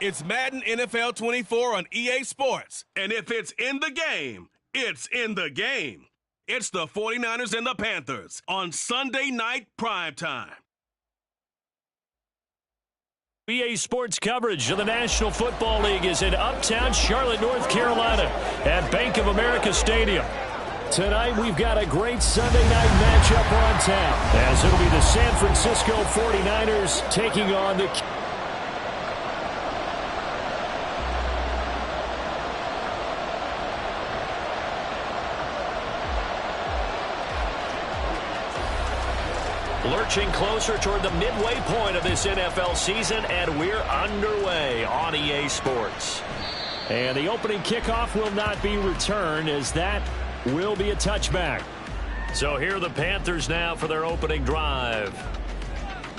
It's Madden NFL 24 on EA Sports. And if it's in the game, it's in the game. It's the 49ers and the Panthers on Sunday Night Primetime. EA Sports coverage of the National Football League is in uptown Charlotte, North Carolina at Bank of America Stadium. Tonight we've got a great Sunday night matchup on tap, as it'll be the San Francisco 49ers taking on the lurching closer toward the midway point of this NFL season, and we're underway on EA Sports. And the opening kickoff will not be returned, as that will be a touchback. So here are the Panthers now for their opening drive.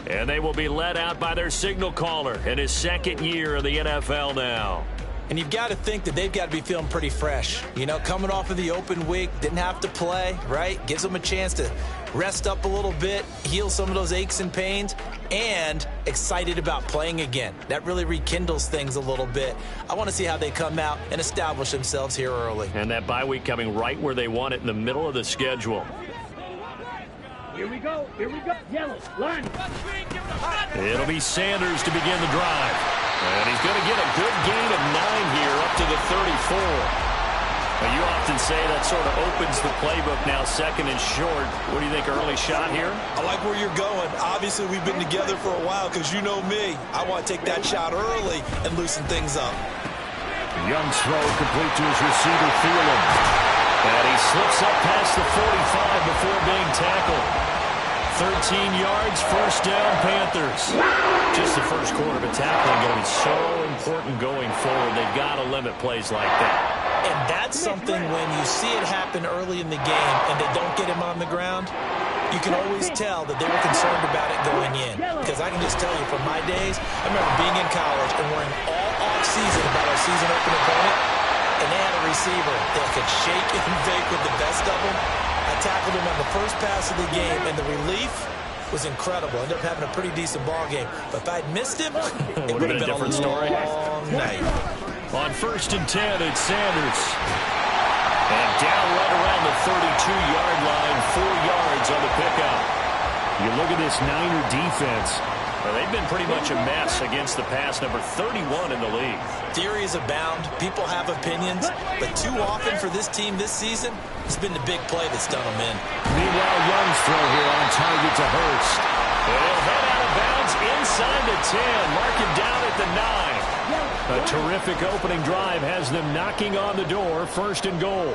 And they will be led out by their signal caller in his second year in the NFL now. And you've got to think that they've got to be feeling pretty fresh. You know, coming off of the open week, didn't have to play, right? Gives them a chance to rest up a little bit, heal some of those aches and pains, and excited about playing again. That really rekindles things a little bit. I want to see how they come out and establish themselves here early. And that bye week coming right where they want it, in the middle of the schedule. Here we go. Yellow, line. It'll be Sanders to begin the drive. And he's going to get a good gain of 9 here up to the 34. Now, you often say that sort of opens the playbook now, second and short. What do you think, early shot here? I like where you're going. Obviously, we've been together for a while because you know me. I want to take that shot early and loosen things up. Young's throw complete to his receiver, Thielen. And he slips up past the 45 before being tackled. 13 yards, first down, Panthers. Just the first quarter of a tackling going to be so important going forward. They've got to limit plays like that. And that's something when you see it happen early in the game and they don't get him on the ground, you can always tell that they were concerned about it going in. Because I can just tell you from my days, I remember being in college and worrying all off-season about our season opening opponent, and they had a receiver that could shake and bake with the best of them. I tackled him on the first pass of the game, and the relief was incredible. Ended up having a pretty decent ball game. But if I'd missed him, it would have been a different story. Long night. On 1st and 10, it's Sanders. And down right around the 32-yard line, 4 yards on the pickup. You look at this Niner defense. Well, they've been pretty much a mess against the pass, number 31 in the league. Theories abound. People have opinions. But too often for this team this season, it's been the big play that's done them in. Meanwhile, Young's throw here on target to Hurst. He'll head out of bounds inside the 10. Mark him down at the 9. A terrific opening drive has them knocking on the door. 1st and goal.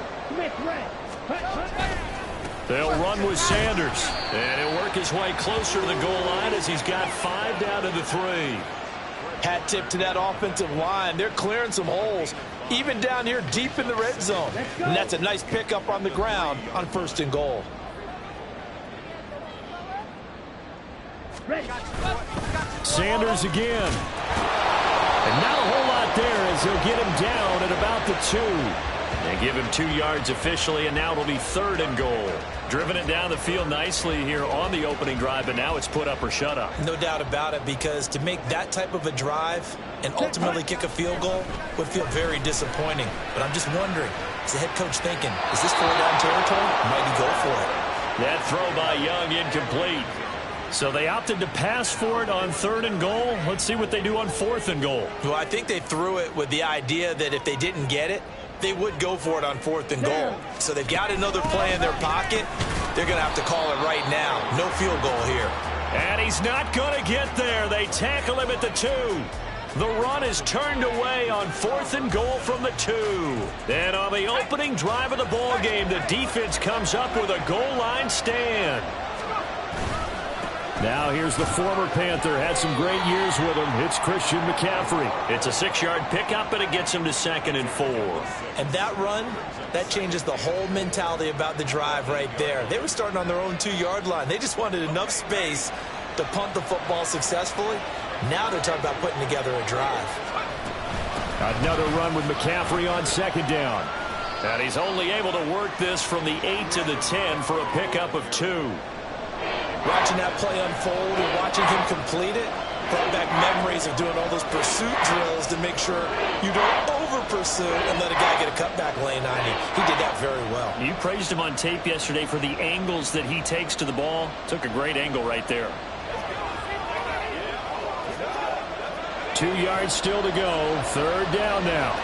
They'll run with Sanders. And he'll work his way closer to the goal line as he's got 5 down to the 3. Hat tip to that offensive line. They're clearing some holes, even down here deep in the red zone. And that's a nice pickup on the ground on 1st and goal. Sanders again. And not a whole lot there as they'll get him down at about the 2. They give him 2 yards officially, and now it'll be 3rd and goal. Driven it down the field nicely here on the opening drive, but now it's put up or shut up. No doubt about it, because to make that type of a drive and ultimately kick a field goal would feel very disappointing. But I'm just wondering, is the head coach thinking, is this 4-down territory? Might he go for it? That throw by Young incomplete. So they opted to pass for it on 3rd and goal. Let's see what they do on 4th and goal. Well, I think they threw it with the idea that if they didn't get it, they would go for it on 4th and goal. So they've got another play in their pocket. They're going to have to call it right now. No field goal here. And he's not going to get there. They tackle him at the 2. The run is turned away on 4th and goal from the 2. Then on the opening drive of the ball game, the defense comes up with a goal line stand. Now here's the former Panther. Had some great years with him. It's Christian McCaffrey. It's a 6-yard pickup, and it gets him to 2nd and 4. And that run, that changes the whole mentality about the drive right there. They were starting on their own 2-yard line. They just wanted enough space to punt the football successfully. Now they're talking about putting together a drive. Another run with McCaffrey on 2nd down. And he's only able to work this from the 8 to the 10 for a pickup of 2. Watching that play unfold and watching him complete it, Brought back memories of doing all those pursuit drills to make sure you don't over-pursue and let a guy get a cutback lane on you. He did that very well. You praised him on tape yesterday for the angles that he takes to the ball. Took a great angle right there. 2 yards still to go. Third down now.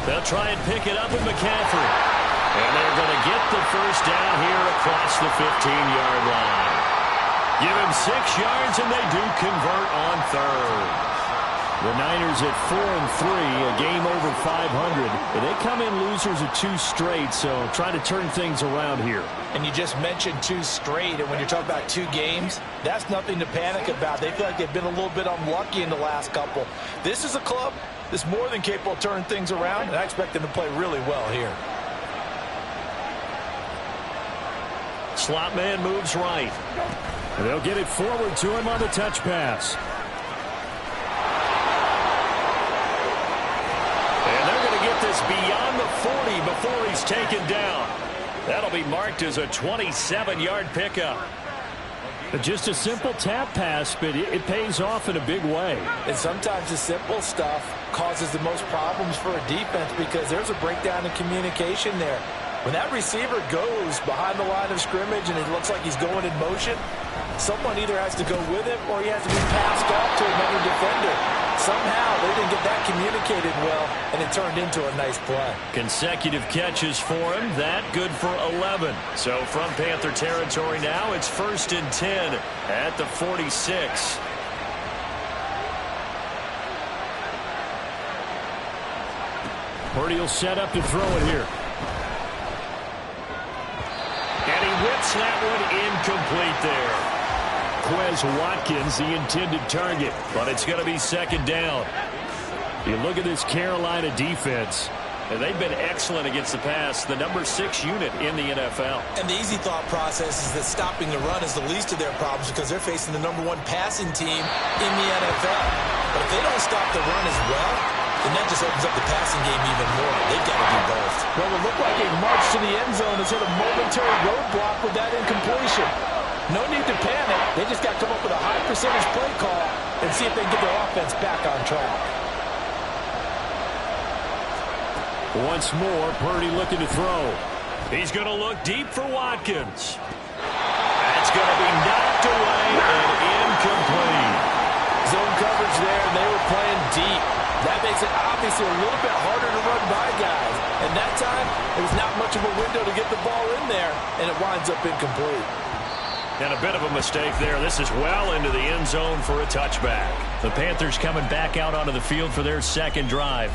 They'll try and pick it up with McCaffrey. And they're going to get the first down here across the 15-yard line. Give him 6 yards, and they do convert on third. The Niners at 4-3, a game over 500. And they come in losers of 2 straight, so trying to turn things around here. And you just mentioned 2 straight, and when you're talking about 2 games, that's nothing to panic about. They feel like they've been a little bit unlucky in the last couple. This is a club that's more than capable of turning things around, and I expect them to play really well here. Slot man moves right. And they'll get it forward to him on the touch pass. And they're going to get this beyond the 40 before he's taken down. That'll be marked as a 27-yard pickup. Just a simple tap pass, but it pays off in a big way. And sometimes the simple stuff causes the most problems for a defense because there's a breakdown in communication there. When that receiver goes behind the line of scrimmage and it looks like he's going in motion, someone either has to go with him or he has to be passed off to another defender. Somehow they didn't get that communicated well, and it turned into a nice play. Consecutive catches for him. That good for 11. So from Panther territory now, it's 1st and 10 at the 46. Purdy will set up to throw it here. And he whips that one incomplete there. Quez Watkins, the intended target, but it's going to be 2nd down. You look at this Carolina defense, and they've been excellent against the pass, the number 6 unit in the NFL. And the easy thought process is that stopping the run is the least of their problems because they're facing the number 1 passing team in the NFL. But if they don't stop the run as well, then that just opens up the passing game even more. They've got to do both. Well, it looked like a march to the end zone has hit a momentary roadblock with that incompletion. No need to panic. They just got to come up with a high percentage play call and see if they can get their offense back on track. Once more, Purdy looking to throw. He's going to look deep for Watkins. That's going to be knocked away and incomplete. Zone coverage there, and they were playing deep. That makes it obviously a little bit harder to run by guys. And that time, there was not much of a window to get the ball in there, and it winds up incomplete. And a bit of a mistake there. This is well into the end zone for a touchback. The Panthers coming back out onto the field for their 2nd drive.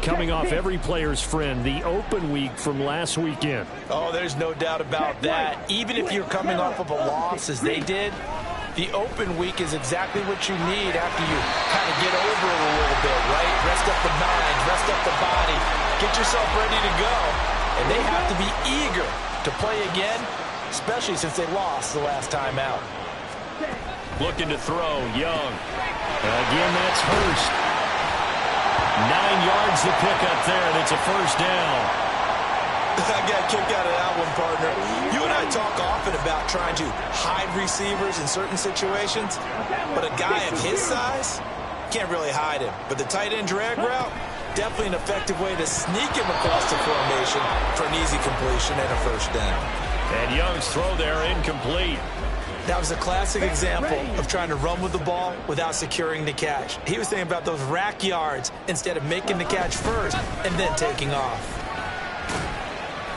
Coming off every player's friend, the open week from last weekend. Oh, there's no doubt about that. Even if you're coming off of a loss as they did, the open week is exactly what you need after you kind of get over it a little bit, right? Rest up the mind, rest up the body, get yourself ready to go. And they have to be eager to play again, especially since they lost the last time out. Looking to throw, Young. Again, that's Hurst. 9 yards to pick up there, and it's a 1st down. I got a kick out of that one, partner. You and I talk often about trying to hide receivers in certain situations, but a guy of his size can't really hide him. But the tight end drag route, definitely an effective way to sneak him across the formation for an easy completion and a 1st down. And Young's throw there incomplete. That was a classic example of trying to run with the ball without securing the catch. He was thinking about those rack yards instead of making the catch first and then taking off.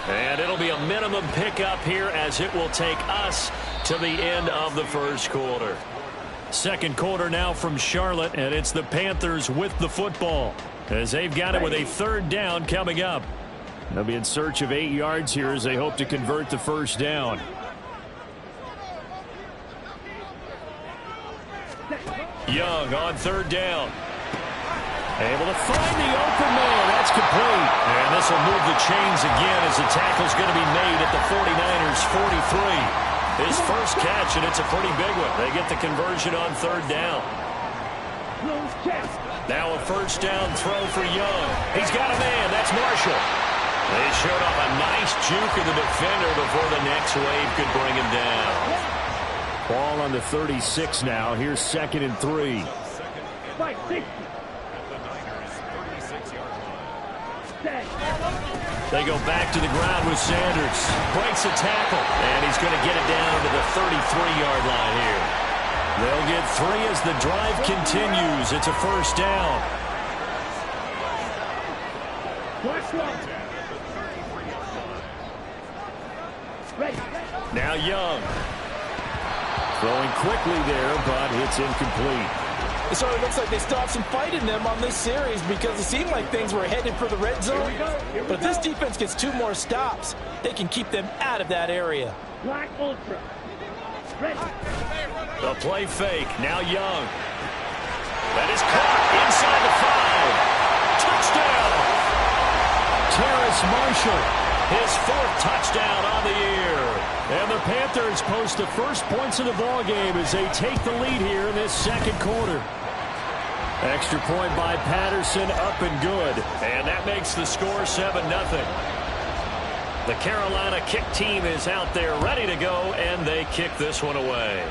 And it'll be a minimum pickup here as it will take us to the end of the 1st quarter. 2nd quarter now from Charlotte, and it's the Panthers with the football as they've got it with a 3rd down coming up. They'll be in search of 8 yards here as they hope to convert the 1st down. Young on 3rd down. Able to find the open man. That's complete. And this will move the chains again as the tackle's going to be made at the 49ers 43. His first catch, and it's a pretty big one. They get the conversion on 3rd down. Now a 1st down throw for Young. He's got a man. That's Marshall. They showed off a nice juke of the defender before the next wave could bring him down. Ball on the 36 now. Here's 2nd and 3. Fight 60. They go back to the ground with Sanders. Breaks a tackle, and he's going to get it down to the 33-yard line here. They'll get 3 as the drive continues. It's a first down. Now Young. Throwing quickly there, but it's incomplete. It sort of looks like they still have some fight in them on this series because it seemed like things were headed for the red zone. But if this defense gets 2 more stops, they can keep them out of that area. Black Ultra. Ready. The play fake. Now Young. That is caught inside the 5. Touchdown. Terrace Marshall. His 4th touchdown on the year. And the Panthers post the first points of the ballgame as they take the lead here in this 2nd quarter. Extra point by Patterson, up and good. And that makes the score 7-0. The Carolina kick team is out there ready to go, and they kick this one away.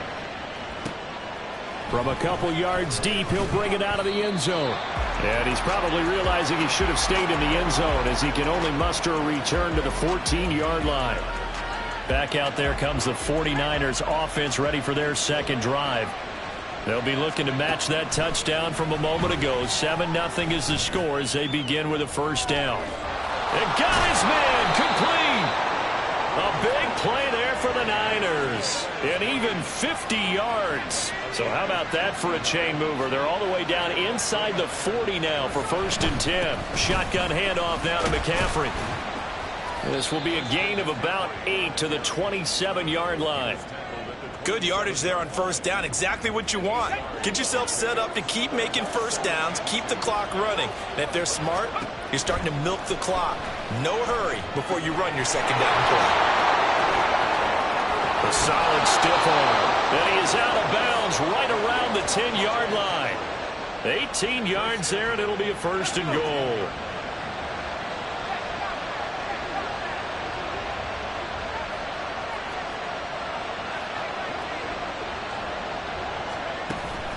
From a couple yards deep, he'll bring it out of the end zone. And he's probably realizing he should have stayed in the end zone as he can only muster a return to the 14-yard line. Back out there comes the 49ers offense ready for their 2nd drive. They'll be looking to match that touchdown from a moment ago. 7-0 is the score as they begin with a first down. And got his man complete. A big play there for the Niners. And even 50 yards. So how about that for a chain mover? They're all the way down inside the 40 now for 1st and 10. Shotgun handoff now to McCaffrey. This will be a gain of about 8 to the 27-yard line. Good yardage there on first down. Exactly what you want. Get yourself set up to keep making first downs, keep the clock running. And if they're smart, you're starting to milk the clock. No hurry before you run your 2nd down play. A solid stiff arm. And he is out of bounds right around the 10-yard line. 18 yards there, and it'll be a 1st and goal.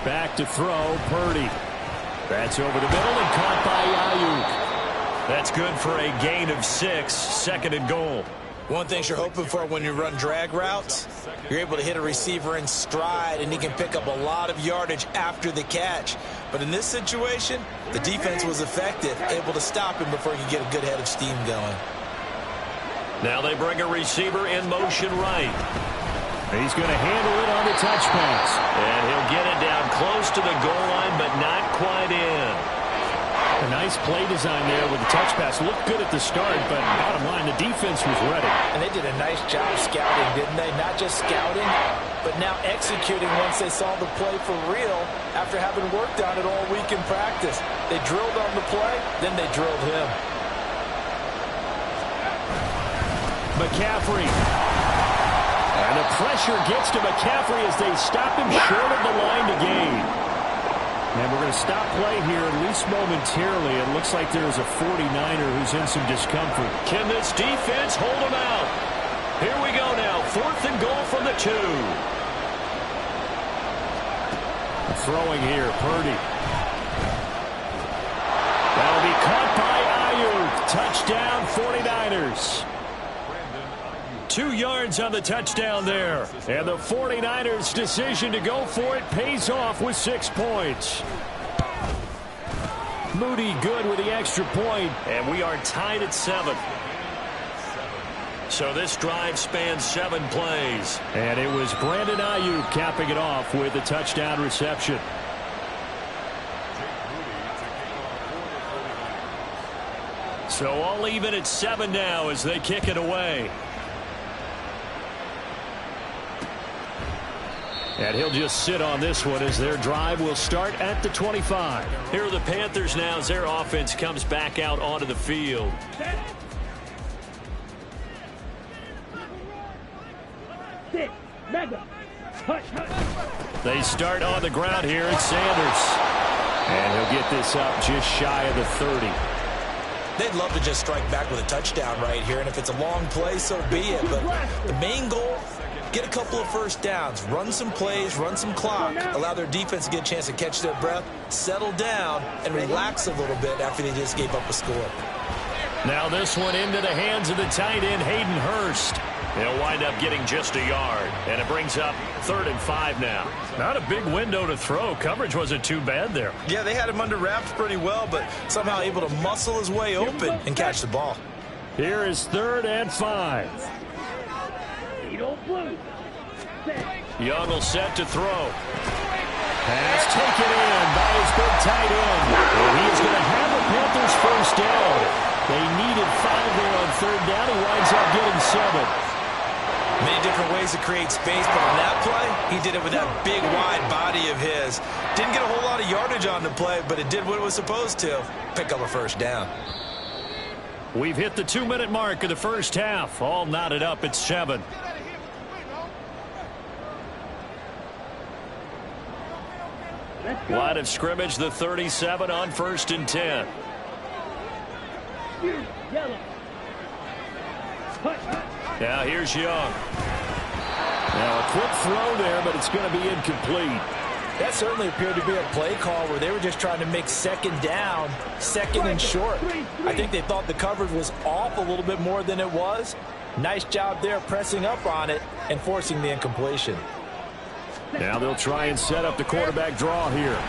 Back to throw, Purdy. That's over the middle and caught by Ayuk. That's good for a gain of 6, 2nd and goal. One thing you're hoping for when you run drag routes, you're able to hit a receiver in stride, and he can pick up a lot of yardage after the catch. But in this situation, the defense was effective, able to stop him before he could get a good head of steam going. Now they bring a receiver in motion right. He's going to handle it on the touch pass. And he'll get it down close to the goal line, but not quite in. A nice play design there with the touch pass. Looked good at the start, but bottom line, the defense was ready. And they did a nice job scouting, didn't they? Not just scouting, but now executing once they saw the play for real after having worked on it all week in practice. They drilled on the play, then they drilled him. McCaffrey. And the pressure gets to McCaffrey as they stop him short of the line to gain. And we're going to stop play here, at least momentarily. It looks like there's a 49er who's in some discomfort. Can this defense hold him out? Here we go now. 4th and goal from the 2. Throwing here, Purdy. That'll be caught by Ayuk. Touchdown, 49ers. 2 yards on the touchdown there. And the 49ers' decision to go for it pays off with 6 points. Moody good with the extra point. And we are tied at 7. So this drive spans 7 plays. And it was Brandon Ayuk capping it off with a touchdown reception. So all even at 7 now as they kick it away. And he'll just sit on this one as their drive will start at the 25. Here are the Panthers now as their offense comes back out onto the field. They start on the ground here at Sanders. And he'll get this up just shy of the 30. They'd love to just strike back with a touchdown right here, and if it's a long play, so be it. But the main goal, get a couple of first downs, run some plays, run some clock, allow their defense to get a chance to catch their breath, settle down, and relax a little bit after they just gave up a score. Now this one into the hands of the tight end, Hayden Hurst. They'll wind up getting just a yard, and it brings up 3rd and 5 now. Not a big window to throw. Coverage wasn't too bad there. Yeah, they had him under wraps pretty well, but somehow able to muscle his way open and catch the ball. Here is 3rd and 5. Young will set to throw. Pass taken in by his big tight end. And he is going to have the Panthers first down. They needed 5 there on 3rd down. He winds up getting 7. Many different ways to create space, but on that play, he did it with that big, wide body of his. Didn't get a whole lot of yardage on the play, but it did what it was supposed to. Pick up a first down. We've hit the 2-minute mark of the first half. All knotted up at 7. Line of scrimmage, the 37 on 1st and 10. Now here's Young. Now a quick throw there, but it's going to be incomplete. That certainly appeared to be a play call where they were just trying to make 2nd down, 2nd and short. I think they thought the coverage was off a little bit more than it was. Nice job there pressing up on it and forcing the incompletion. Now they'll try and set up the quarterback draw here.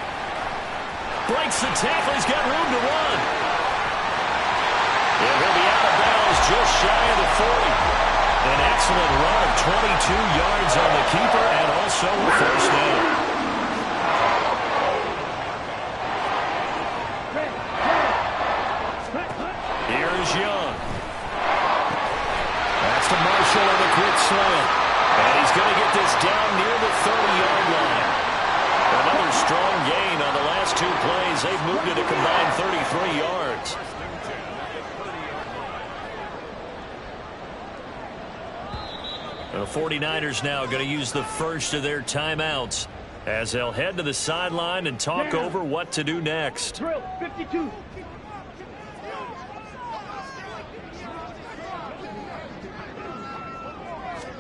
Breaks the tackle. He's got room to run. And he'll be out of bounds just shy of the 40. An excellent run of 22 yards on the keeper and also a first down. Here's Young. That's to Marshall on the quick slant. And he's going to get this down near the 30-yard line. Another strong gain on the last 2 plays. They've moved it a combined 33 yards. The 49ers now going to use the first of their timeouts as they'll head to the sideline and talk over what to do next. Drill 52.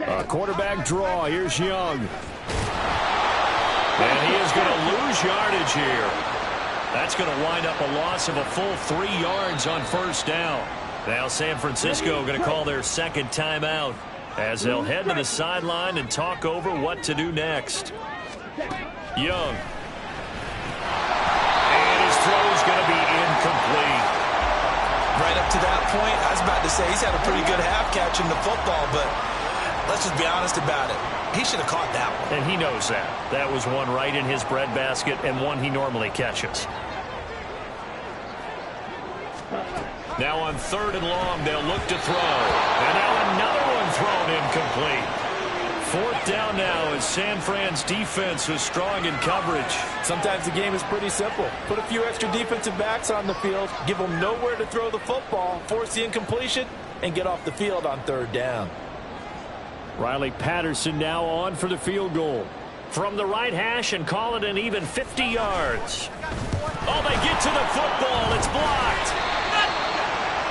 A quarterback draw. Here's Young. And he is going to lose yardage here. That's going to wind up a loss of a full 3 yards on first down. Now San Francisco going to call their second timeout as they'll head to the sideline and talk over what to do next. Young. And his throw is going to be incomplete. Right up to that point, I was about to say he's had a pretty good half catching the football, but let's just be honest about it. He should have caught that one. And he knows that. That was one right in his breadbasket and one he normally catches. Now on 3rd and long, they'll look to throw. And now another one thrown incomplete. 4th down now as San Fran's defense is strong in coverage. Sometimes the game is pretty simple. Put a few extra defensive backs on the field, give them nowhere to throw the football, force the incompletion, and get off the field on 3rd down. Riley Patterson now on for the field goal. From the right hash and call it an even 50 yards. Oh, they get to the football. It's blocked.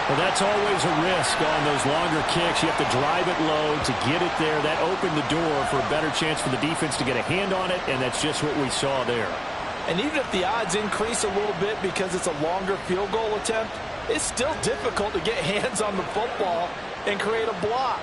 Well, that's always a risk on those longer kicks. You have to drive it low to get it there. That opened the door for a better chance for the defense to get a hand on it, and that's just what we saw there. And even if the odds increase a little bit because it's a longer field goal attempt, it's still difficult to get hands on the football and create a block.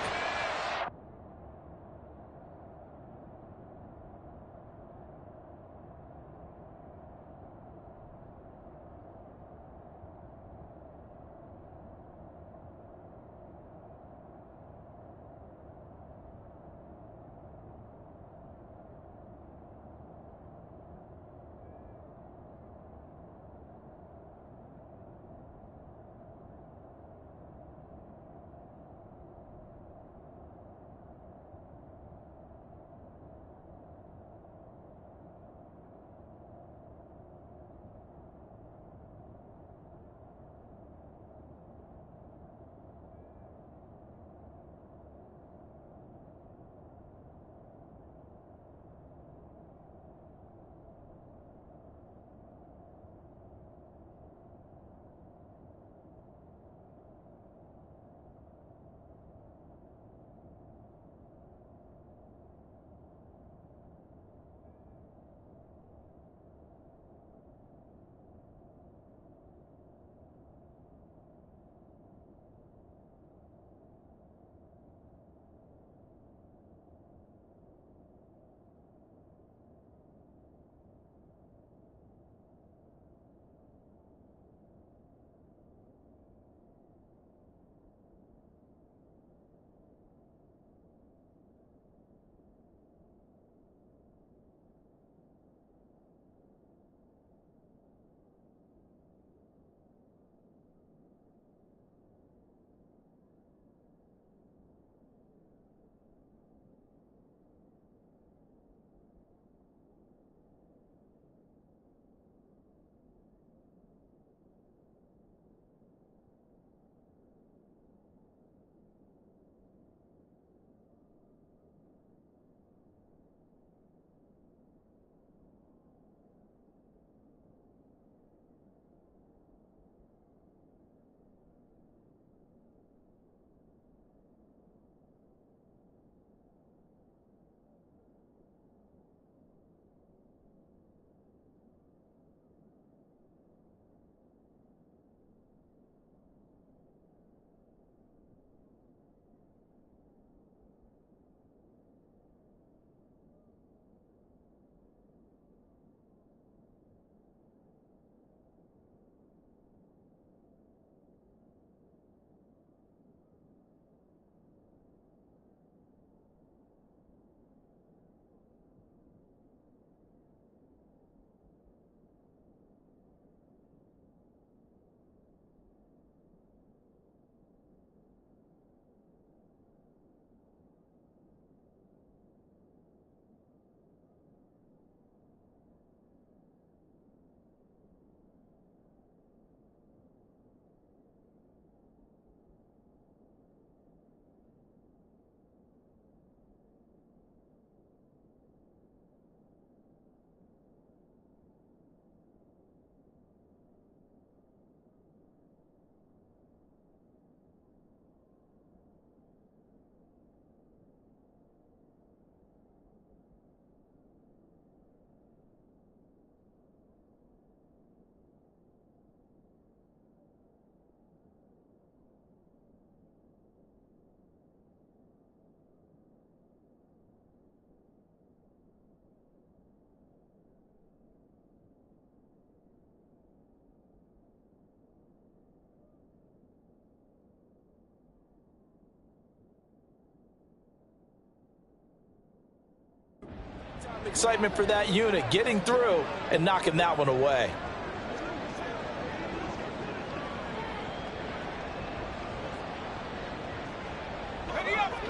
Excitement for that unit, getting through and knocking that one away.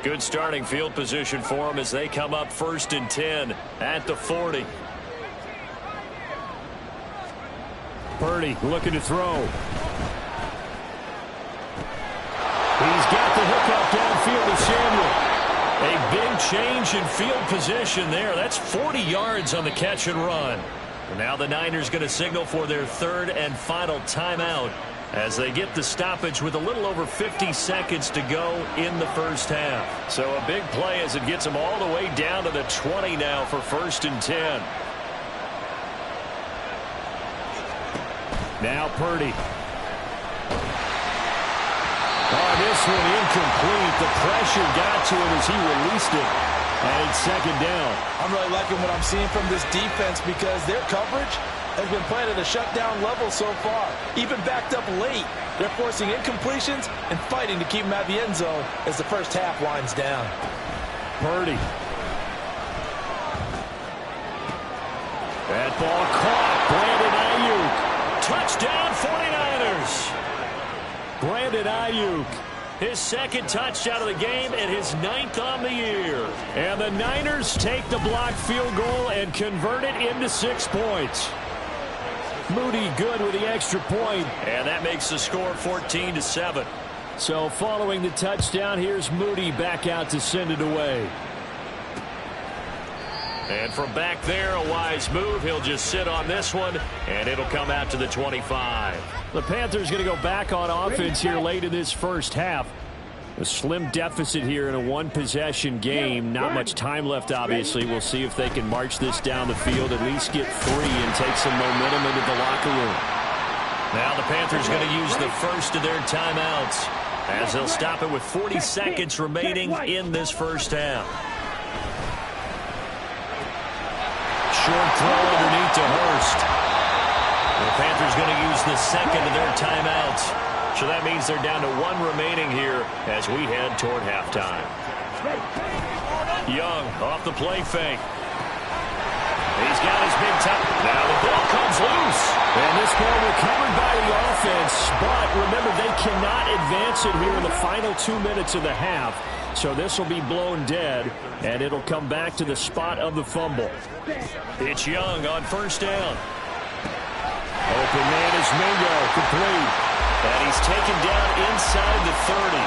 Good starting field position for them as they come up 1st and 10 at the 40. Purdy looking to throw. He's got the hookup downfield to Samuel. A big change in field position there. That's 40 yards on the catch and run. Now the Niners going to signal for their 3rd and final timeout as they get the stoppage with a little over 50 seconds to go in the first half. So a big play as it gets them all the way down to the 20 now for 1st and 10. Now Purdy. Oh, this one incomplete. The pressure got to him as he released it. And it's 2nd down. I'm really liking what I'm seeing from this defense because their coverage has been played at a shutdown level so far. Even backed up late, they're forcing incompletions and fighting to keep them out of the end zone as the first half winds down. Purdy. That ball caught. Brandon Ayuk. Touchdown 49ers. Brandon Ayuk. His 2nd touchdown of the game and his 9th on the year. And the Niners take the blocked field goal and convert it into 6 points. Moody good with the extra point. And that makes the score 14-7. So following the touchdown, here's Moody back out to send it away. And from back there, a wise move. He'll just sit on this one, and it'll come out to the 25. The Panthers going to go back on offense here late in this first half. A slim deficit here in a one-possession game. Not much time left, obviously. We'll see if they can march this down the field, at least get 3 and take some momentum into the locker room. Now the Panthers going to use the first of their timeouts as they'll stop it with 40 seconds remaining in this first half. Short throw underneath to Hurst. The Panthers going to use the 2nd of their timeouts. So that means they're down to 1 remaining here as we head toward halftime. Young off the play fake. He's got his big time. Now the ball comes loose. And this ball recovered by the offense. But remember, they cannot advance it here in the final 2 minutes of the half. So this will be blown dead, and it'll come back to the spot of the fumble. It's Young on 1st down. Open man is Mingo, complete. And he's taken down inside the 30.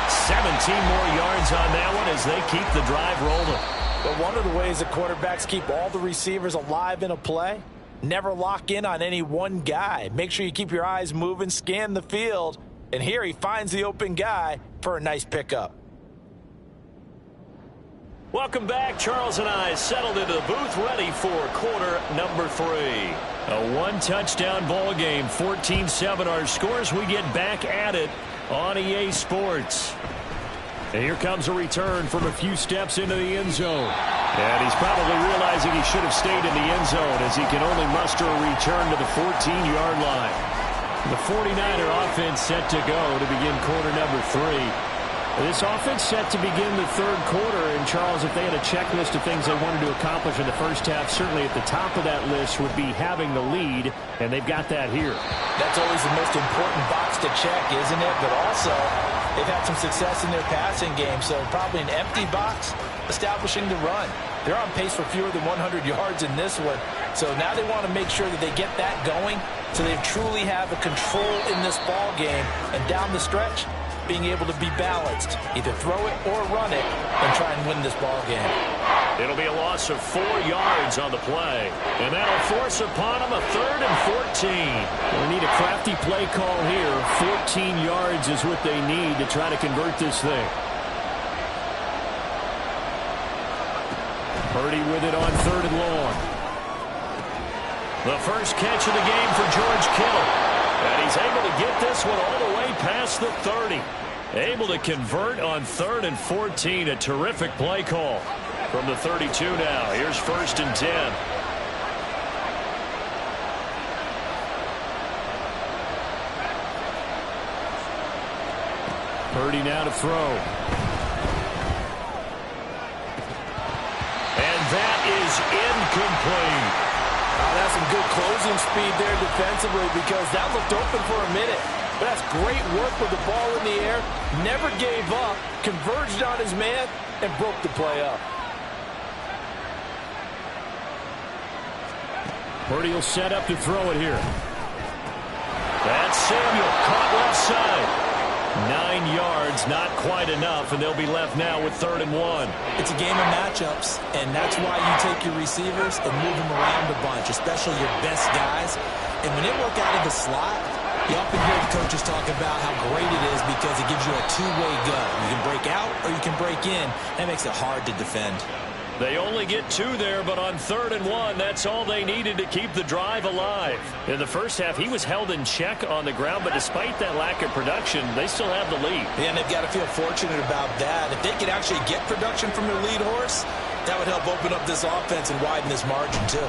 17 more yards on that one as they keep the drive rolling. But one of the ways that quarterbacks keep all the receivers alive in a play, never lock in on any one guy. Make sure you keep your eyes moving, scan the field, and here he finds the open guy for a nice pickup. Welcome back. Charles and I settled into the booth ready for quarter number 3. A one-touchdown ball game, 14-7 our scores. We get back at it on EA Sports. And here comes a return from a few steps into the end zone. And he's probably realizing he should have stayed in the end zone as he can only muster a return to the 14-yard line. The 49er offense set to go to begin quarter number 3. This offense set to begin the 3rd quarter. And, Charles, if they had a checklist of things they wanted to accomplish in the first half, certainly at the top of that list would be having the lead, and they've got that here. That's always the most important box to check, isn't it? But also, they've had some success in their passing game, so probably an empty box establishing the run. They're on pace for fewer than 100 yards in this one, so now they want to make sure that they get that going so they truly have a control in this ball game, and down the stretch, being able to be balanced, either throw it or run it, and try and win this ball game. It'll be a loss of 4 yards on the play, and that'll force upon them a 3rd and 14. They need a crafty play call here. 14 yards is what they need to try to convert this thing. Purdy with it on 3rd and long. The first catch of the game for George Kittle. And he's able to get this one all the way past the 30. Able to convert on 3rd and 14. A terrific play call from the 32 now. Here's 1st and 10. Purdy now to throw. And that is is incomplete. That's some good closing speed there defensively because that looked open for a minute. But that's great work with the ball in the air. Never gave up, converged on his man, and broke the play up. Purdy will set up to throw it here. That's Samuel, caught left side. 9 yards, not quite enough, and they'll be left now with 3rd and 1. It's a game of matchups, and that's why you take your receivers and move them around a bunch, especially your best guys. And when they work out of the slot, you often hear the coaches talk about how great it is because it gives you a two-way go. You can break out or you can break in. That makes it hard to defend. They only get 2 there, but on 3rd and 1, that's all they needed to keep the drive alive. In the first half, he was held in check on the ground, but despite that lack of production, they still have the lead. Yeah, and they've got to feel fortunate about that. If they could actually get production from their lead horse, that would help open up this offense and widen this margin, too.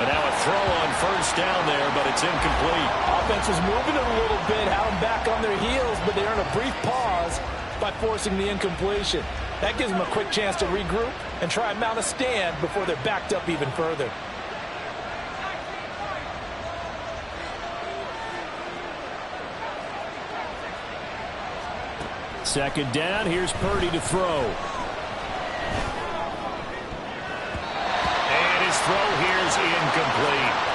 And now a throw on 1st down there, but it's incomplete. Offense was moving it a little bit, had them back on their heels, but they earned a brief pause by forcing the incompletion. That gives them a quick chance to regroup and try and mount a stand before they're backed up even further. Second down, here's Purdy to throw. And his throw here is incomplete.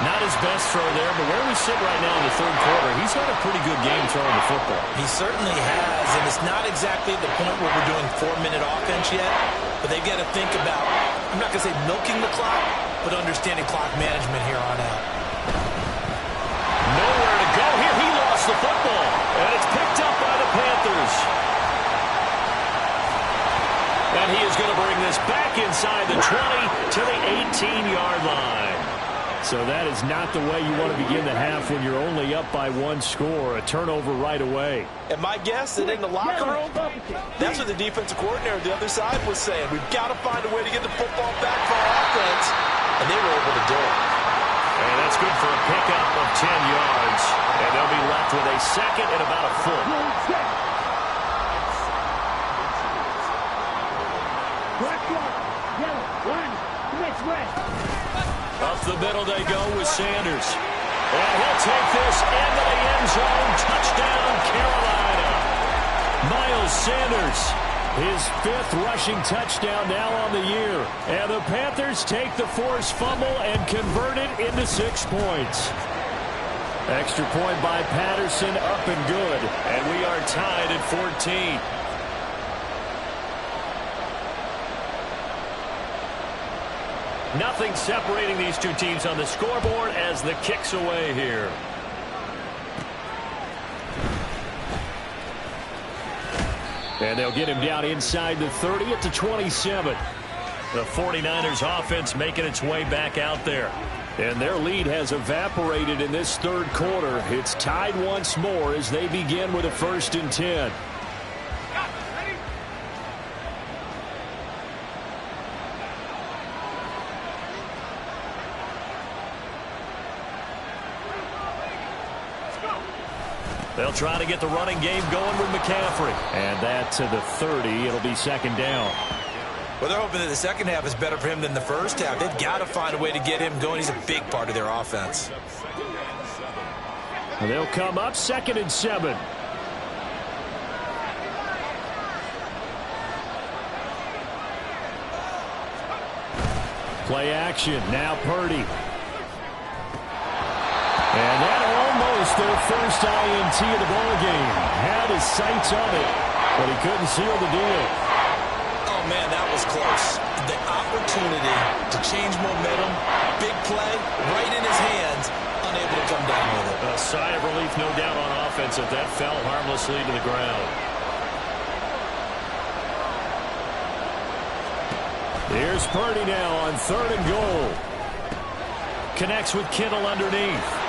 Not his best throw there, but where we sit right now in the 3rd quarter, he's had a pretty good game throwing the football. He certainly has, and it's not exactly the point where we're doing 4-minute offense yet, but they've got to think about, I'm not going to say milking the clock, but understanding clock management here on out. Nowhere to go here. He lost the football, and it's picked up by the Panthers. And he is going to bring this back inside the 20 to the 18-yard line. So that is not the way you want to begin the half when you're only up by 1 score. A turnover right away. And my guess that in the locker room, that's what the defensive coordinator on the other side was saying. We've got to find a way to get the football back for our offense. And they were able to do it. And that's good for a pickup of 10 yards. And they'll be left with a 2nd and about a foot. Up the middle they go with Sanders. And he'll take this into the end zone. Touchdown, Carolina. Miles Sanders, his 5th rushing touchdown now on the year. And the Panthers take the forced fumble and convert it into 6 points. Extra point by Patterson, up and good. And we are tied at 14. Nothing separating these two teams on the scoreboard as the kick's away here. And they'll get him down inside the 30 at the 27. The 49ers offense making its way back out there. And their lead has evaporated in this 3rd quarter. It's tied once more as they begin with a 1st and 10. They'll try to get the running game going with McCaffrey. And that to the 30. It'll be 2nd down. Well, they're hoping that the second half is better for him than the first half. They've got to find a way to get him going. He's a big part of their offense. And they'll come up 2nd and 7. Play action. Now Purdy. And that almost their first INT of the ballgame. Had his sights on it, but he couldn't seal the deal. Oh, man, that was close. The opportunity to change momentum, big play, right in his hands, unable to come down with it. A sigh of relief, no doubt, on offense if that fell harmlessly to the ground. Here's Purdy now on 3rd and goal. Connects with Kittle underneath.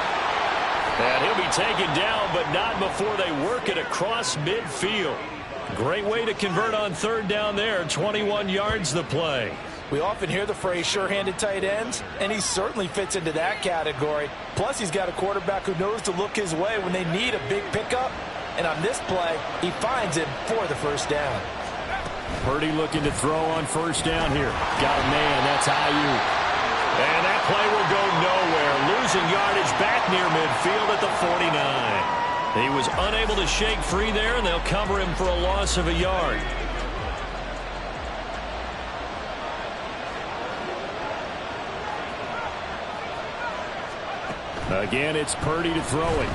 And he'll be taken down, but not before they work it across midfield. Great way to convert on 3rd down there. 21 yards the play. We often hear the phrase sure-handed tight ends, and he certainly fits into that category. Plus, he's got a quarterback who knows to look his way when they need a big pickup. And on this play, he finds it for the 1st down. Purdy looking to throw on first down here. Got a man. That's Ayuk. And that play will go nowhere. Losing yardage back near midfield at the 49. He was unable to shake free there, and they'll cover him for a loss of a yard. Again, it's Purdy to throw it.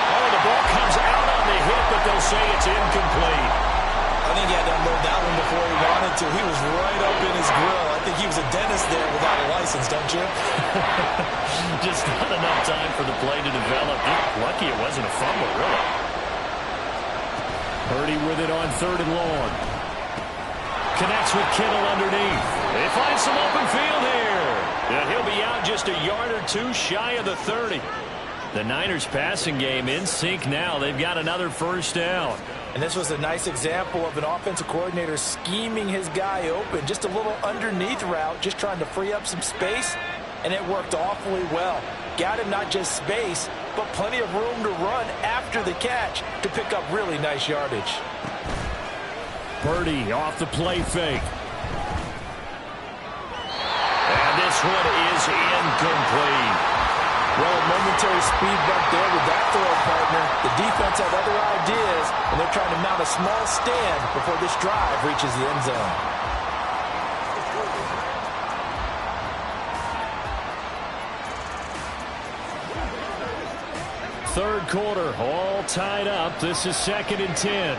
Oh, the ball comes out on the hit, but they'll say it's incomplete. I think he had to unload that one before he wanted to. He was right up in his grill. I think he was a dentist there without a license, don't you? Just not enough time for the play to develop. Lucky it wasn't a fumble, really. Purdy with it on 3rd and long. Connects with Kittle underneath. They find some open field here. And he'll be out just a yard or two shy of the 30. The Niners passing game in sync now. They've got another first down. And this was a nice example of an offensive coordinator scheming his guy open. Just a little underneath route, just trying to free up some space. And it worked awfully well. Got him not just space, but plenty of room to run after the catch to pick up really nice yardage. Purdy off the play fake. And this one is incomplete. Well, a momentary speed bump there with that throw, partner. The defense had other ideas, and they're trying to mount a small stand before this drive reaches the end zone. Third quarter, all tied up. This is 2nd and 10.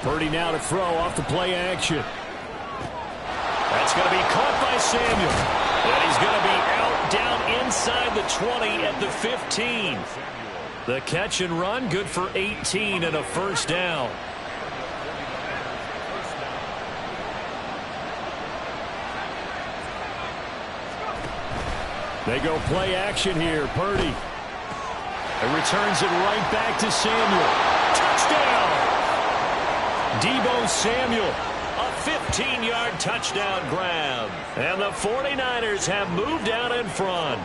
Purdy now to throw off the play action. That's going to be caught by Samuel. And he's going to be out down inside the 20 at the 15. The catch and run good for 18 and a first down. They go play action here. Purdy. And returns it right back to Samuel. Touchdown! Deebo Samuel, a 15-yard touchdown grab. And the 49ers have moved out in front.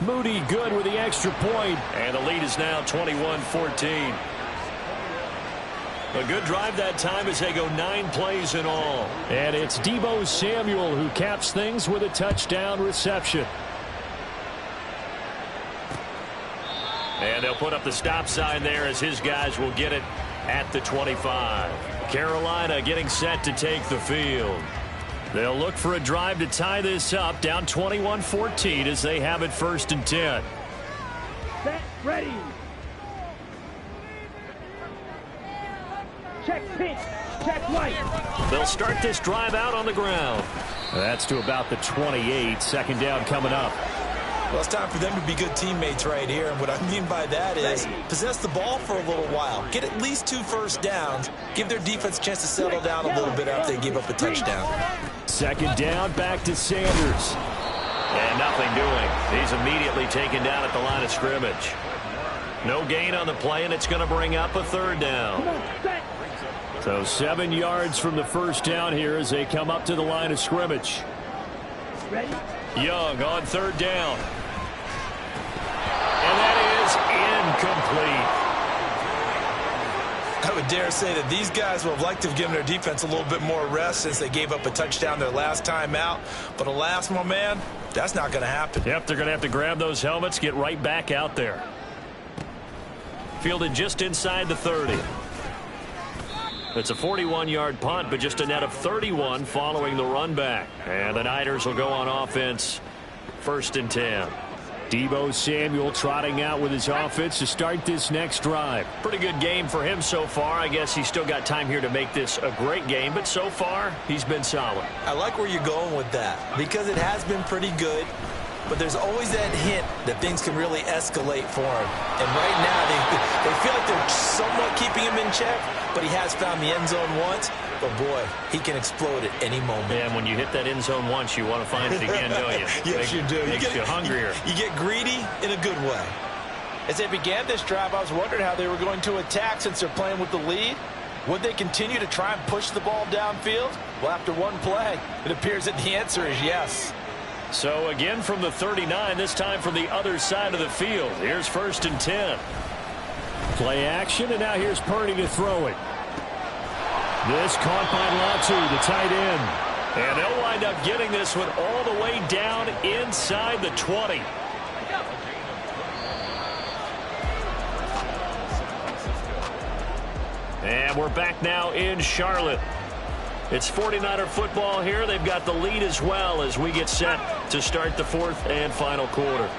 Moody good with the extra point. And the lead is now 21-14. A good drive that time as they go 9 plays in all. And it's Deebo Samuel who caps things with a touchdown reception. And they'll put up the stop sign there as his guys will get it at the 25. Carolina getting set to take the field. They'll look for a drive to tie this up, down 21-14 as they have it 1st and 10. Set, ready. Check pitch, check right. They'll start this drive out on the ground. That's to about the 28. 2nd down coming up. Well, it's time for them to be good teammates right here. And what I mean by that is possess the ball for a little while. Get at least 2 first downs. Give their defense a chance to settle down a little bit after they give up a touchdown. 2nd down, back to Sanders. And nothing doing. He's immediately taken down at the line of scrimmage. No gain on the play, and it's going to bring up a 3rd down. So 7 yards from the first down here as they come up to the line of scrimmage. Ready? Young on 3rd down. And that is incomplete. I would dare say that these guys would have liked to have given their defense a little bit more rest since they gave up a touchdown their last time out. But alas, my man, that's not going to happen. Yep, they're going to have to grab those helmets, get right back out there. Fielded just inside the 30. It's a 41-yard punt, but just a net of 31 following the run back. And the Niners will go on offense 1st and 10. Deebo Samuel trotting out with his offense to start this next drive. Pretty good game for him so far. I guess he's still got time here to make this a great game, but so far he's been solid. I like where you're going with that because it has been pretty good. But there's always that hint that things can really escalate for him. And right now, they feel like they're somewhat keeping him in check, but he has found the end zone once. But, boy, he can explode at any moment. Yeah, and when you hit that end zone once, you want to find it again, don't you? Yes, you do. Makes you hungrier. You get greedy in a good way. As they began this drive, I was wondering how they were going to attack since they're playing with the lead. Would they continue to try and push the ball downfield? Well, after one play, it appears that the answer is yes. So again from the 39, this time from the other side of the field. Here's 1st and 10. Play action, and now here's Purdy to throw it. This caught by Latu, the tight end. And they'll wind up getting this one all the way down inside the 20. And we're back now in Charlotte. It's 49er football here. They've got the lead as well as we get set to start the 4th and final quarter.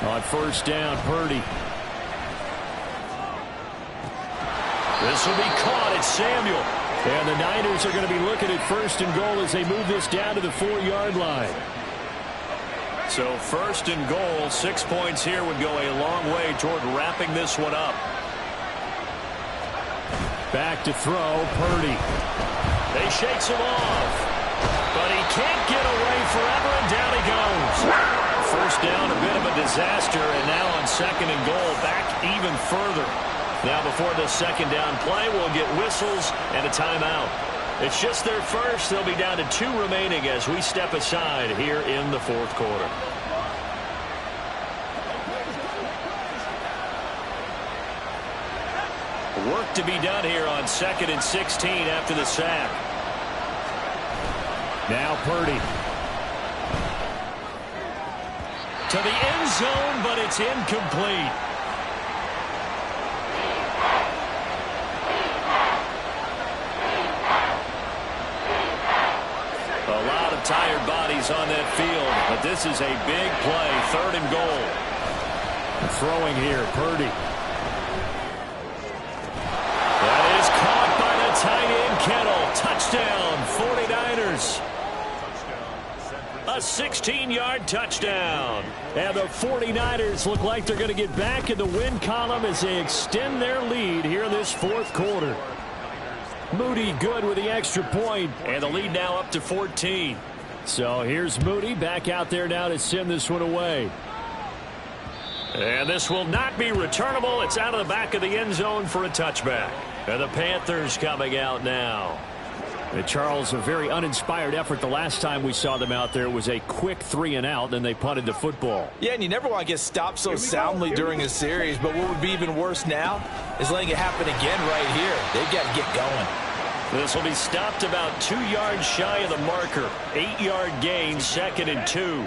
On 1st down, Purdy. This will be caught. It's Samuel. And the Niners are going to be looking at 1st and goal as they move this down to the 4-yard line. So 1st and goal, 6 points here would go a long way toward wrapping this one up. Back to throw, Purdy. They shakes him off, but he can't get away forever, and down he goes. 1st down, a bit of a disaster, and now on 2nd and goal, back even further. Now before the 2nd down play, we'll get whistles and a timeout. It's just their first. They'll be down to 2 remaining as we step aside here in the 4th quarter. Work to be done here on 2nd and 16 after the sack. Now Purdy. To the end zone, but it's incomplete. Tired bodies on that field, but this is a big play. 3rd and goal. Throwing here, Purdy. That is caught by the tight end, Kittle. Touchdown, 49ers. A 16-yard touchdown. And the 49ers look like they're going to get back in the win column as they extend their lead here in this 4th quarter. Moody good with the extra point, and the lead now up to 14. So here's Moody back out there now to send this one away. And this will not be returnable. It's out of the back of the end zone for a touchback. And the Panthers coming out now. And Charles, a very uninspired effort. The last time we saw them out there was a quick 3 and out, then they punted the football. Yeah, and you never want to get stopped so soundly during a series, but what would be even worse now is letting it happen again right here. They've got to get going. This will be stopped about 2 yards shy of the marker. 8-yard gain, 2nd and 2.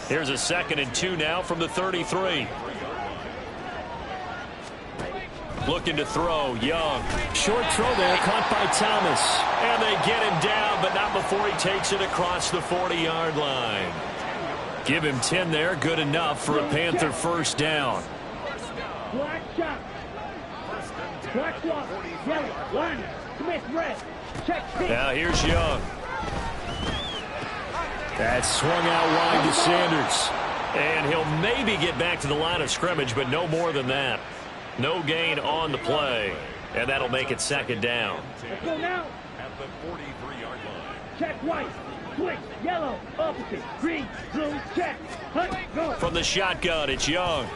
Here's a 2nd and 2 now from the 33. Looking to throw, Young. Short throw there, caught by Thomas. And they get him down, but not before he takes it across the 40-yard line. Give him 10 there, good enough for a Panther 1st down. Black shot. Black block. Yellow. Line. Smith red. Check. Now here's Young. That swung out wide to Sanders. And he'll maybe get back to the line of scrimmage, but no more than that. No gain on the play. And that'll make it 2nd down. Let's go now. At the 43-yard line. Check white. Switch. Yellow. Opposite. Green. Blue. Check. Hunt. Go. From the shotgun, it's Young.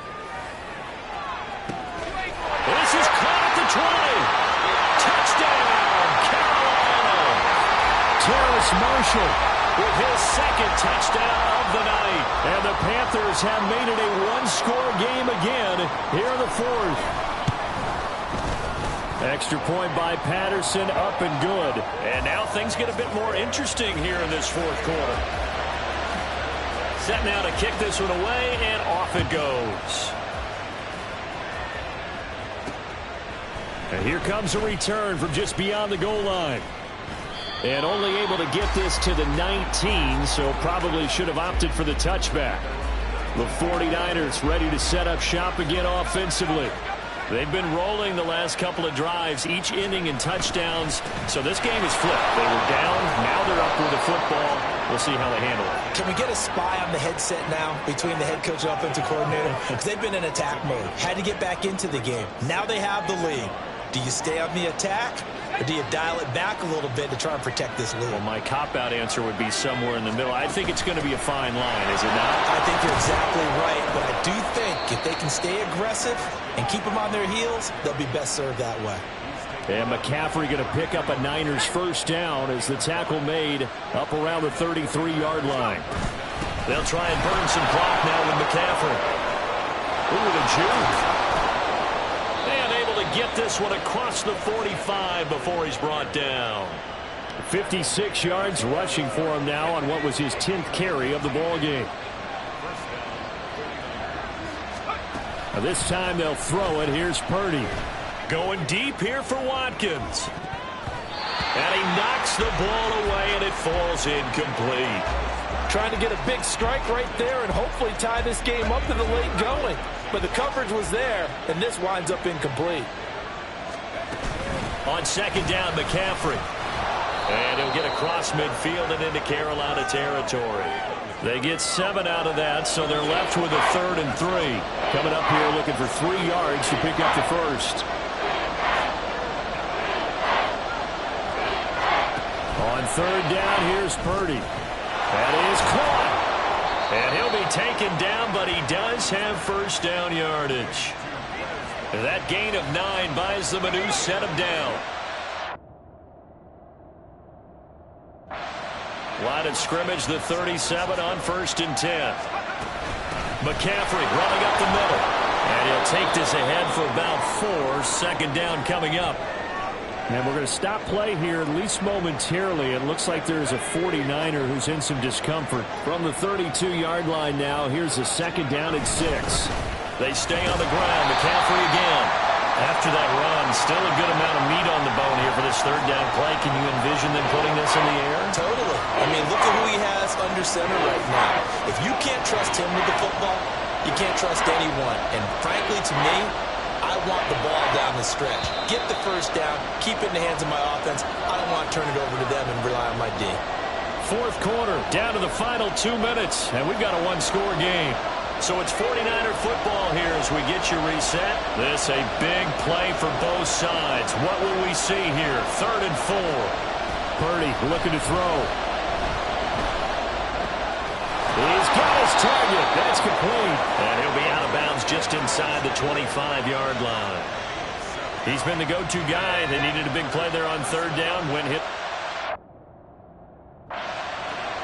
This is caught at the 20. Touchdown, Carolina. Terrace Marshall with his 2nd touchdown of the night. And the Panthers have made it a 1-score game again here in the 4th. Extra point by Patterson, up and good. And now things get a bit more interesting here in this 4th quarter. Set now to kick this one away, and off it goes. And here comes a return from just beyond the goal line. And only able to get this to the 19, so probably should have opted for the touchback. The 49ers ready to set up shop again offensively. They've been rolling the last couple of drives, each inning in touchdowns, so this game is flipped. They were down, now they're up with the football. We'll see how they handle it. Can we get a spy on the headset now between the head coach and offensive coordinator? Because they've been in attack mode. Had to get back into the game. Now they have the lead. Do you stay on the attack, or do you dial it back a little bit to try and protect this lead? Well, my cop-out answer would be somewhere in the middle. I think it's going to be a fine line, is it not? I think you're exactly right, but I do think if they can stay aggressive and keep them on their heels, they'll be best served that way. And McCaffrey going to pick up a Niners first down as the tackle made up around the 33-yard line. They'll try and burn some clock now with McCaffrey. Ooh, the juke. And able to get this one across the 45 before he's brought down. 56 yards rushing for him now on what was his 10th carry of the ball game. Now this time they'll throw it. Here's Purdy. Going deep here for Watkins. And he knocks the ball away, and it falls incomplete. Trying to get a big strike right there and hopefully tie this game up in the late going. But the coverage was there, and this winds up incomplete. On second down, McCaffrey. And he'll get across midfield and into Carolina territory. They get 7 out of that, so they're left with a 3rd and 3. Coming up here looking for 3 yards to pick up the first. On third down, here's Purdy. That is caught. And he'll be taken down, but he does have first down yardage. That gain of 9 buys them a new set of down. Line of scrimmage, the 37 on 1st and 10. McCaffrey running up the middle. And he'll take this ahead for about 4. Second down coming up. And we're going to stop play here, at least momentarily. It looks like there's a 49er who's in some discomfort. From the 32-yard line now, here's a second down at 6. They stay on the ground. McCaffrey again. After that run, still a good amount of meat on the bone here for this third down play. Can you envision them putting this in the air? Totally. I mean, look at who he has under center right now. If you can't trust him with the football, you can't trust anyone. And frankly, to me, I want the ball down the stretch. Get the first down, keep it in the hands of my offense. I don't want to turn it over to them and rely on my D. Fourth quarter, down to the final 2 minutes, and we've got a one-score game. So it's 49er football here as we get you reset. This a big play for both sides. What will we see here? 3rd and 4. Purdy looking to throw. He's got his target. That's complete. And he'll be out of bounds just inside the 25-yard line. He's been the go-to guy. They needed a big play there on third down when hit.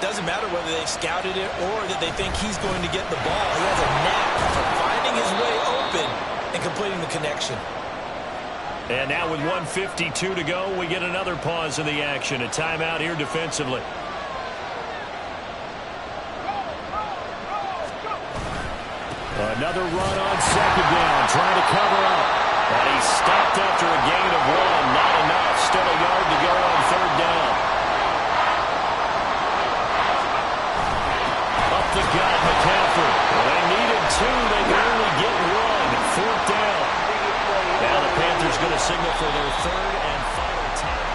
Doesn't matter whether they've scouted it or that they think he's going to get the ball. He has a knack for finding his way open and completing the connection. And now with 1:52 to go, we get another pause in the action. A timeout here defensively. Another run on second down, trying to cover up. And he stopped after a gain of 1. Not enough. Still a yard to go on third down. Up the gut, McCaffrey. Well, they needed 2. They can only get 1. 4th down. Now the Panthers going to signal for their 3rd and final time.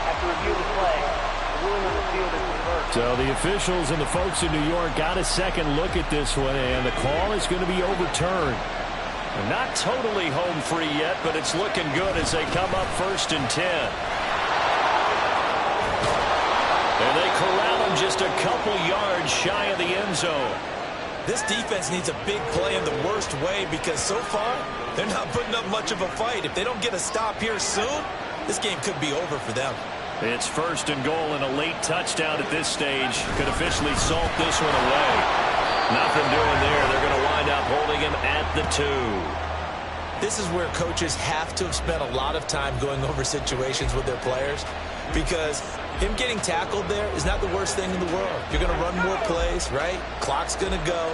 After review the play, the ruling on the field is reversed. So the officials and the folks in New York got a second look at this one, and the call is going to be overturned. Not totally home free yet, but it's looking good as they come up 1st and 10. And they corral him just a couple yards shy of the end zone. This defense needs a big play in the worst way because so far they're not putting up much of a fight. If they don't get a stop here soon, this game could be over for them. It's 1st and goal, and a late touchdown at this stage could officially salt this one away. Nothing doing there. They're going to wind up holding him at the 2. This is where coaches have to have spent a lot of time going over situations with their players because him getting tackled there is not the worst thing in the world. You're going to run more plays, right? Clock's going to go.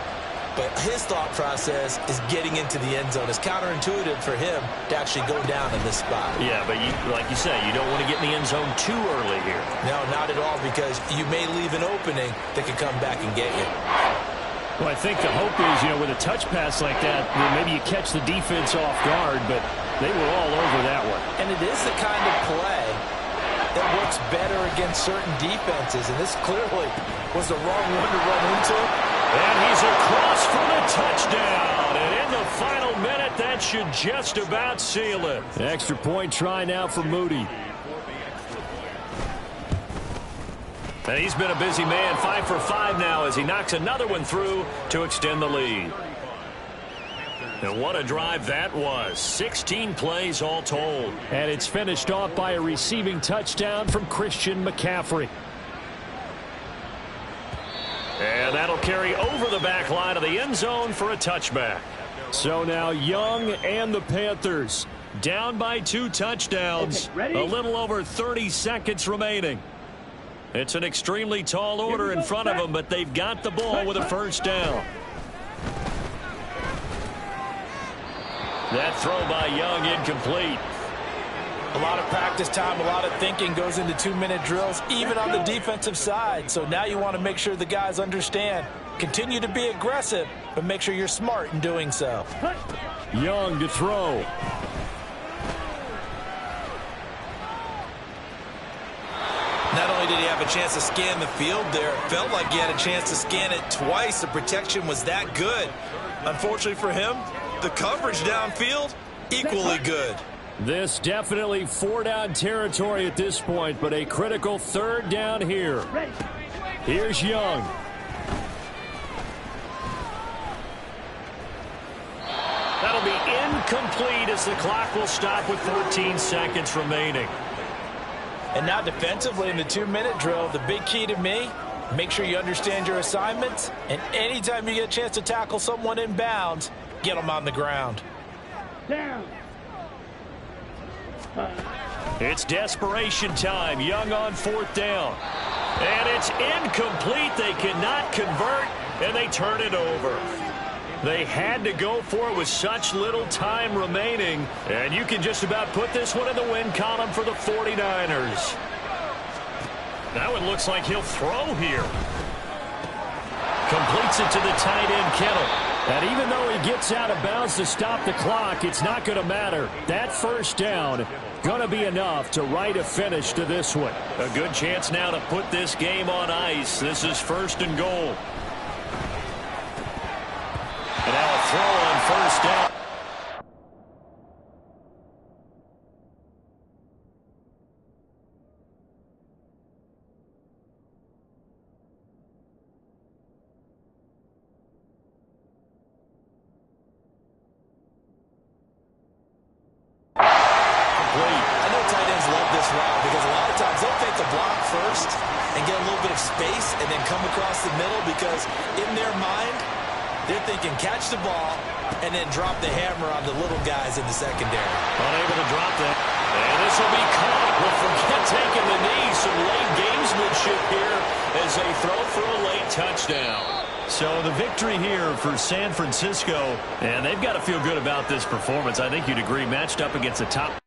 But his thought process is getting into the end zone. It's counterintuitive for him to actually go down in this spot. Yeah, but like you say, you don't want to get in the end zone too early here. No, not at all, because you may leave an opening that can come back and get you. Well, I think the hope is, with a touch pass like that, maybe you catch the defense off guard, but they were all over that one. And it is the kind of play that works better against certain defenses, and this clearly was the wrong one to run into. And he's across for the touchdown. And in the that should just about seal it. Extra point try now for Moody. And he's been a busy man, 5 for 5 now as he knocks another one through to extend the lead. And what a drive that was. 16 plays all told. And it's finished off by a receiving touchdown from Christian McCaffrey. And that'll carry over the back line of the end zone for a touchback. So now Young and the Panthers down by 2 touchdowns. Okay, a little over 30 seconds remaining. It's an extremely tall order in front of them, but they've got the ball with a first down. That throw by Young incomplete. A lot of practice time, a lot of thinking goes into 2-minute drills, even on the defensive side. So now you want to make sure the guys understand. Continue to be aggressive, but make sure you're smart in doing so. Young to throw. Not only did he have a chance to scan the field there, it felt like he had a chance to scan it twice. The protection was that good. Unfortunately for him, the coverage downfield, equally good. This definitely 4-down territory at this point, but a critical 3rd down here. Here's Young. That'll be incomplete as the clock will stop with 14 seconds remaining. And now defensively in the 2-minute drill, the big key to me, make sure you understand your assignments, and anytime you get a chance to tackle someone in bounds, get them on the ground. Down. It's desperation time. Young on 4th down. And it's incomplete. They cannot convert, and they turn it over. They had to go for it with such little time remaining. And you can just about put this one in the win column for the 49ers. Now it looks like he'll throw here. Completes it to the tight end, Kittle. And even though he gets out of bounds to stop the clock, it's not going to matter. That first down going to be enough to write a finish to this one. A good chance now to put this game on ice. This is 1st and goal. And now a throw on 1st down. And get a little bit of space and then come across the middle, because in their mind, they're thinking catch the ball and then drop the hammer on the little guys in the secondary. Unable to drop that. And this will be caught. We'll forget taking the knee. Some late gamesmanship here as they throw for a late touchdown. So the victory here for San Francisco, and they've got to feel good about this performance. I think you'd agree, matched up against the top.